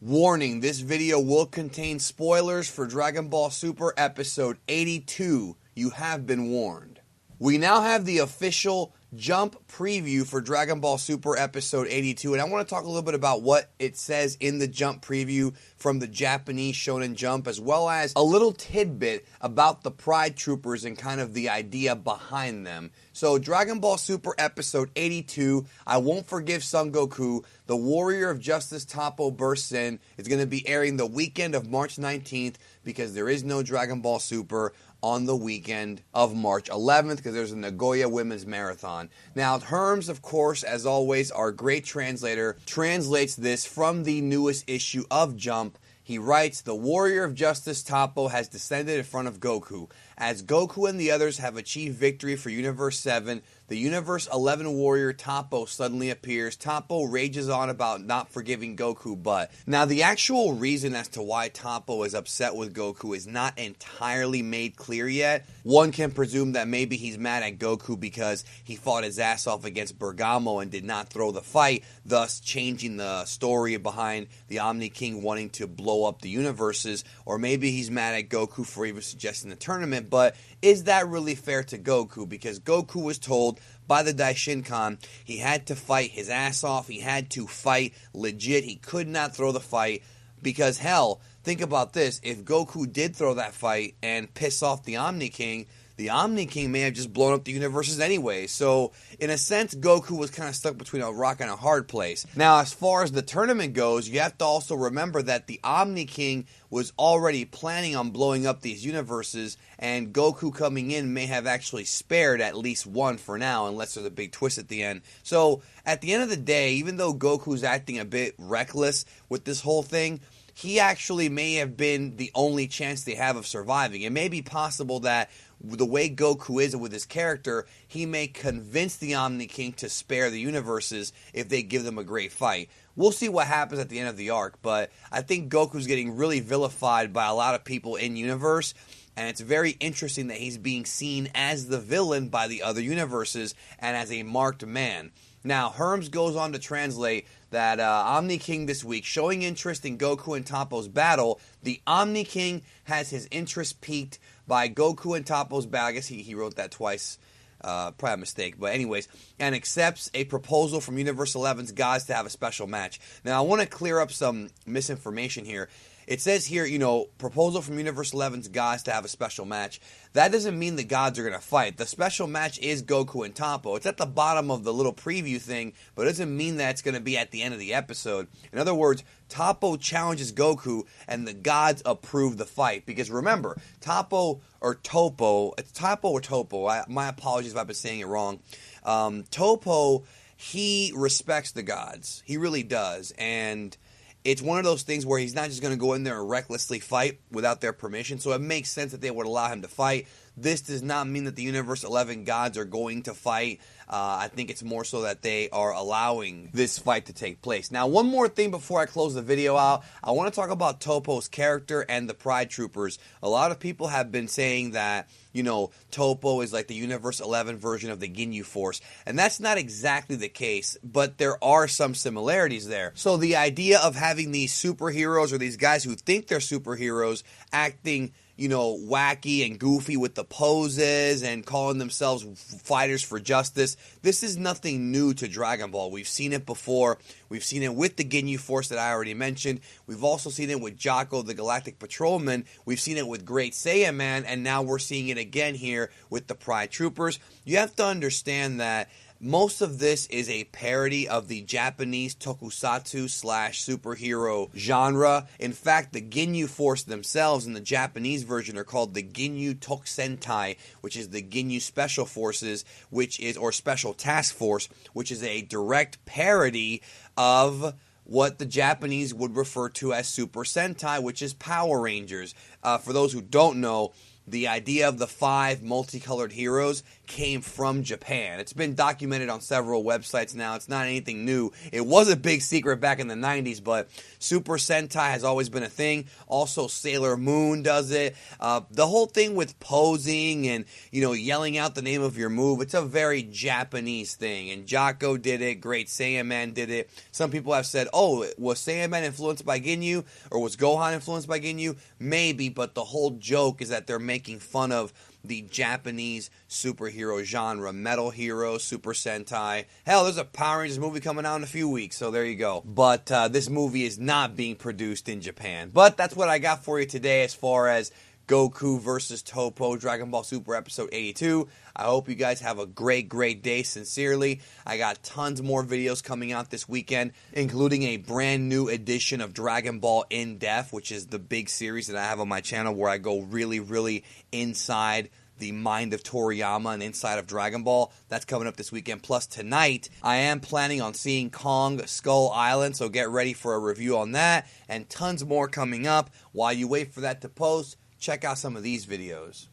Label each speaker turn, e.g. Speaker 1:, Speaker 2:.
Speaker 1: Warning, this video will contain spoilers for Dragon Ball Super Episode 82. You have been warned. We now have the official Jump preview for Dragon Ball Super Episode 82, and I want to talk a little bit about what it says in the Jump preview from the Japanese Shonen Jump, as well as a little tidbit about the Pride Troopers and kind of the idea behind them. So, Dragon Ball Super Episode 82, I Won't Forgive Son Goku, the Warrior of Justice Toppo bursts in. It's going to be airing the weekend of March 19th because there is no Dragon Ball Super on the weekend of March 11th because there's a Nagoya Women's Marathon. Now, Herms, of course, as always, our great translator, translates this from the newest issue of Jump. He writes, "The Warrior of Justice Toppo has descended in front of Goku. As Goku and the others have achieved victory for Universe 7, the Universe 11 warrior Toppo suddenly appears. Toppo rages on about not forgiving Goku, but..." Now, the actual reason as to why Toppo is upset with Goku is not entirely made clear yet. One can presume that maybe he's mad at Goku because he fought his ass off against Bergamo and did not throw the fight, thus changing the story behind the Omni King wanting to blow up the universes. Or maybe he's mad at Goku for even suggesting the tournament, but is that really fair to Goku? Because Goku was told by the Daishinkan he had to fight his ass off, he had to fight legit, he could not throw the fight because, hell, think about this, if Goku did throw that fight and piss off the Omni King may have just blown up the universes anyway. So, in a sense, Goku was kind of stuck between a rock and a hard place. Now, as far as the tournament goes, you have to also remember that the Omni King was already planning on blowing up these universes, and Goku coming in may have actually spared at least one for now, unless there's a big twist at the end. So, at the end of the day, even though Goku's acting a bit reckless with this whole thing, he actually may have been the only chance they have of surviving. It may be possible that the way Goku is with his character, he may convince the Omni King to spare the universes if they give them a great fight. We'll see what happens at the end of the arc, but I think Goku's getting really vilified by a lot of people in universe, and it's very interesting that he's being seen as the villain by the other universes and as a marked man. Now, Herms goes on to translate that Omni King this week, showing interest in Goku and Toppo's battle. The Omni King has his interest piqued by Goku and Toppo's battle. I guess he wrote that twice. Probably a mistake, but anyways, and accepts a proposal from Universe 11's gods to have a special match. Now, I want to clear up some misinformation here. It says here, proposal from Universe 11's gods to have a special match. That doesn't mean the gods are going to fight. The special match is Goku and Toppo. It's at the bottom of the little preview thing, but it doesn't mean that it's going to be at the end of the episode. In other words, Toppo challenges Goku, and the gods approve the fight. Because remember, Toppo or Toppo, it's Toppo or Toppo. My apologies if I've been saying it wrong. Toppo, he respects the gods. He really does, and it's one of those things where he's not just going to go in there and recklessly fight without their permission, so it makes sense that they would allow him to fight. This does not mean that the Universe 11 gods are going to fight. I think it's more so that they are allowing this fight to take place. Now, one more thing before I close the video out. I want to talk about Toppo's character and the Pride Troopers. A lot of people have been saying that, Toppo is like the Universe 11 version of the Ginyu Force. And that's not exactly the case, but there are some similarities there. So the idea of having these superheroes or these guys who think they're superheroes acting wacky and goofy with the poses and calling themselves fighters for justice. This is nothing new to Dragon Ball. We've seen it before. We've seen it with the Ginyu Force that I already mentioned. We've also seen it with Jocko, the Galactic Patrolman. We've seen it with Great Saiyan Man, and now we're seeing it again here with the Pride Troopers. You have to understand that most of this is a parody of the Japanese tokusatsu / superhero genre. In fact, the Ginyu Force themselves in the Japanese version are called the Ginyu Tokusentai, which is the Ginyu Special Forces, or Special Task Force, which is a direct parody of what the Japanese would refer to as Super Sentai, which is Power Rangers. For those who don't know, the idea of the 5 multicolored heroes came from Japan. It's been documented on several websites now. It's not anything new. It was a big secret back in the 90s, but Super Sentai has always been a thing. Also, Sailor Moon does it. The whole thing with posing and, yelling out the name of your move, it's a very Japanese thing. And Jocko did it. Great Saiyaman did it. Some people have said, oh, was Saiyaman influenced by Ginyu? Or was Gohan influenced by Ginyu? Maybe, but the whole joke is that they're making fun of the Japanese superhero genre. Metal Hero, Super Sentai. Hell, there's a Power Rangers movie coming out in a few weeks, so there you go. But this movie is not being produced in Japan. But that's what I got for you today as far as Goku versus Toppo, Dragon Ball Super Episode 82. I hope you guys have a great, great day. Sincerely, I got tons more videos coming out this weekend, including a brand new edition of Dragon Ball In Depth, which is the big series that I have on my channel where I go really, really inside the mind of Toriyama and inside of Dragon Ball. That's coming up this weekend. Plus, tonight, I am planning on seeing Kong Skull Island, so get ready for a review on that, and tons more coming up. While you wait for that to post, check out some of these videos.